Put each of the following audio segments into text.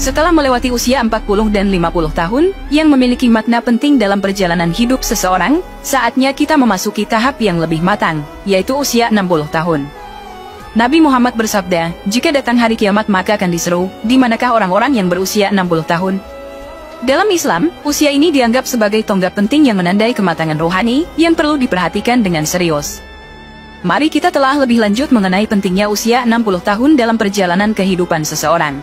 Setelah melewati usia 40 dan 50 tahun, yang memiliki makna penting dalam perjalanan hidup seseorang, saatnya kita memasuki tahap yang lebih matang, yaitu usia 60 tahun. Nabi Muhammad bersabda, jika datang hari kiamat maka akan diseru, di manakah orang-orang yang berusia 60 tahun? Dalam Islam, usia ini dianggap sebagai tonggak penting yang menandai kematangan rohani, yang perlu diperhatikan dengan serius. Mari kita telah lebih lanjut mengenai pentingnya usia 60 tahun dalam perjalanan kehidupan seseorang.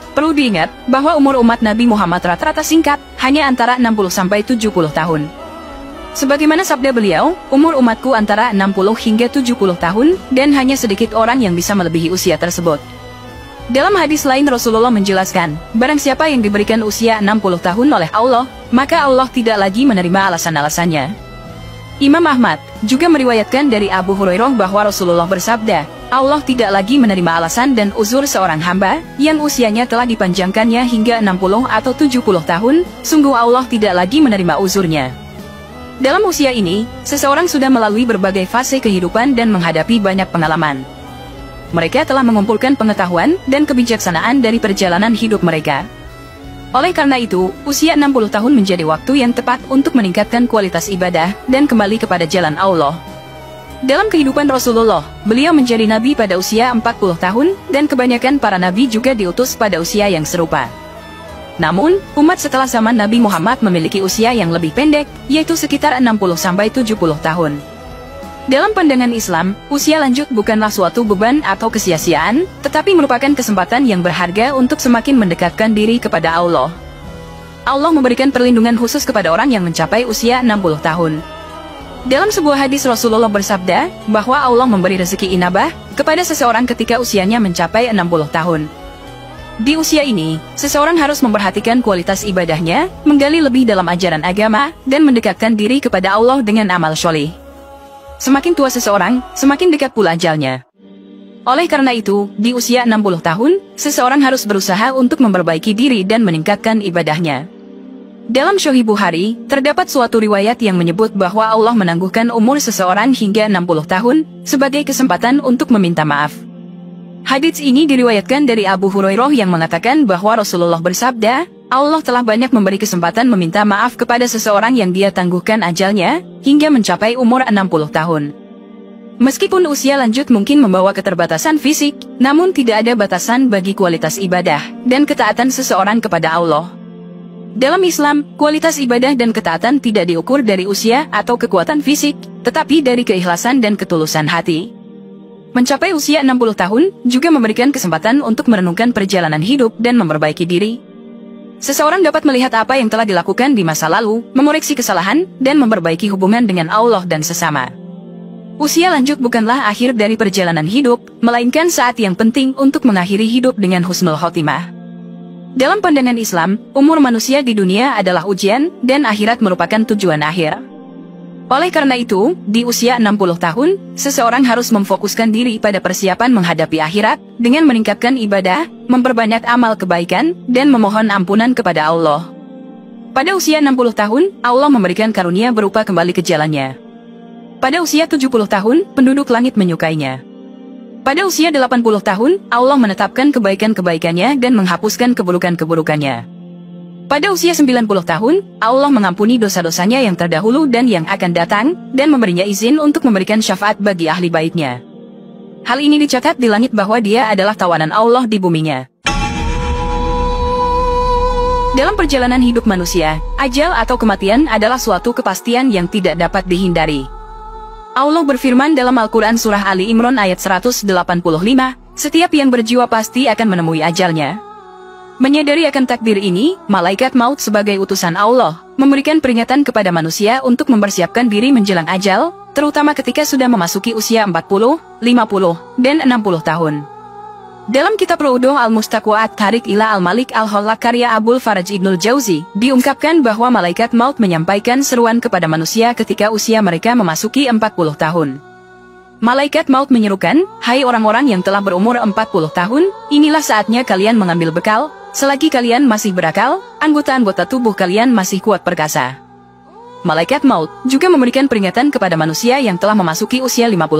Perlu diingat, bahwa umur umat Nabi Muhammad rata-rata singkat, hanya antara 60-70 tahun. Sebagaimana sabda beliau, umur umatku antara 60 hingga 70 tahun, dan hanya sedikit orang yang bisa melebihi usia tersebut. Dalam hadis lain Rasulullah menjelaskan, barang siapa yang diberikan usia 60 tahun oleh Allah, maka Allah tidak lagi menerima alasan-alasannya. Imam Ahmad juga meriwayatkan dari Abu Hurairah bahwa Rasulullah bersabda, Allah tidak lagi menerima alasan dan uzur seorang hamba yang usianya telah dipanjangkannya hingga 60 atau 70 tahun, sungguh Allah tidak lagi menerima uzurnya. Dalam usia ini, seseorang sudah melalui berbagai fase kehidupan dan menghadapi banyak pengalaman. Mereka telah mengumpulkan pengetahuan dan kebijaksanaan dari perjalanan hidup mereka. Oleh karena itu, usia 60 tahun menjadi waktu yang tepat untuk meningkatkan kualitas ibadah dan kembali kepada jalan Allah. Dalam kehidupan Rasulullah, beliau menjadi nabi pada usia 40 tahun, dan kebanyakan para nabi juga diutus pada usia yang serupa. Namun, umat setelah zaman Nabi Muhammad memiliki usia yang lebih pendek, yaitu sekitar 60-70 tahun. Dalam pandangan Islam, usia lanjut bukanlah suatu beban atau kesia-siaan, tetapi merupakan kesempatan yang berharga untuk semakin mendekatkan diri kepada Allah. Allah memberikan perlindungan khusus kepada orang yang mencapai usia 60 tahun. Dalam sebuah hadis Rasulullah bersabda, bahwa Allah memberi rezeki inabah kepada seseorang ketika usianya mencapai 60 tahun. Di usia ini, seseorang harus memperhatikan kualitas ibadahnya, menggali lebih dalam ajaran agama, dan mendekatkan diri kepada Allah dengan amal sholih. Semakin tua seseorang, semakin dekat pula ajalnya. Oleh karena itu, di usia 60 tahun, seseorang harus berusaha untuk memperbaiki diri dan meningkatkan ibadahnya. Dalam Sahih Bukhari, terdapat suatu riwayat yang menyebut bahwa Allah menangguhkan umur seseorang hingga 60 tahun, sebagai kesempatan untuk meminta maaf. Hadits ini diriwayatkan dari Abu Hurairah yang mengatakan bahwa Rasulullah bersabda, Allah telah banyak memberi kesempatan meminta maaf kepada seseorang yang dia tangguhkan ajalnya, hingga mencapai umur 60 tahun. Meskipun usia lanjut mungkin membawa keterbatasan fisik, namun tidak ada batasan bagi kualitas ibadah, dan ketaatan seseorang kepada Allah. Dalam Islam, kualitas ibadah dan ketaatan tidak diukur dari usia atau kekuatan fisik, tetapi dari keikhlasan dan ketulusan hati. Mencapai usia 60 tahun juga memberikan kesempatan untuk merenungkan perjalanan hidup dan memperbaiki diri. Seseorang dapat melihat apa yang telah dilakukan di masa lalu, mengoreksi kesalahan, dan memperbaiki hubungan dengan Allah dan sesama. Usia lanjut bukanlah akhir dari perjalanan hidup, melainkan saat yang penting untuk mengakhiri hidup dengan husnul khotimah. Dalam pandangan Islam, umur manusia di dunia adalah ujian, dan akhirat merupakan tujuan akhir. Oleh karena itu, di usia 60 tahun, seseorang harus memfokuskan diri pada persiapan menghadapi akhirat, dengan meningkatkan ibadah, memperbanyak amal kebaikan, dan memohon ampunan kepada Allah. Pada usia 60 tahun, Allah memberikan karunia berupa kembali ke jalannya. Pada usia 70 tahun, penduduk langit menyukainya. Pada usia 80 tahun, Allah menetapkan kebaikan-kebaikannya dan menghapuskan keburukan-keburukannya. Pada usia 90 tahun, Allah mengampuni dosa-dosanya yang terdahulu dan yang akan datang, dan memberinya izin untuk memberikan syafaat bagi ahli baitnya. Hal ini dicatat di langit bahwa dia adalah tawanan Allah di buminya. Dalam perjalanan hidup manusia, ajal atau kematian adalah suatu kepastian yang tidak dapat dihindari. Allah berfirman dalam Al-Quran Surah Ali Imran ayat 185, setiap yang berjiwa pasti akan menemui ajalnya. Menyadari akan takdir ini, malaikat maut sebagai utusan Allah, memberikan peringatan kepada manusia untuk mempersiapkan diri menjelang ajal, terutama ketika sudah memasuki usia 40, 50, dan 60 tahun. Dalam kitab Ru'uduh Al-Mustaqwa'at Tarik ila Al-Malik Al-Hollak karya Abul Faraj Ibnul Jauzi, diungkapkan bahwa malaikat maut menyampaikan seruan kepada manusia ketika usia mereka memasuki 40 tahun. Malaikat maut menyerukan, hai orang-orang yang telah berumur 40 tahun, inilah saatnya kalian mengambil bekal, selagi kalian masih berakal, anggota-anggota tubuh kalian masih kuat perkasa. Malaikat maut juga memberikan peringatan kepada manusia yang telah memasuki usia 50